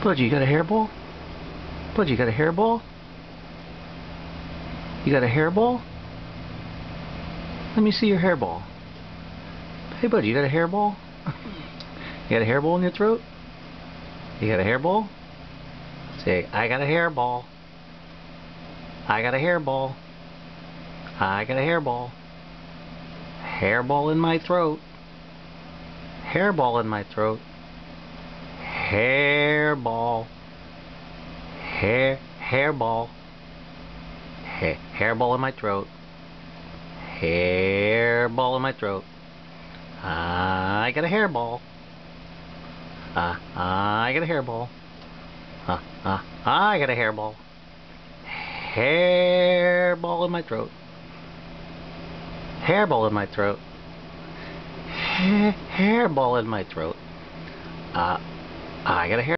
Budgie, you got a hairball? Budgie, you got a hairball? You got a hairball? Let me see your hairball. Hey, Budgie, you got a hairball? You got a hairball in your throat? You got a hairball? Say, I got a hairball. I got a hairball. I got a hairball. Hairball in my throat. Hairball in my throat. Hairball. Hairball. Hairball in my throat. Hairball in my throat. I got a hairball. I got a hairball. I got a hairball. Hairball in my throat. Hairball in my throat. Hairball in my throat. I got a hairball.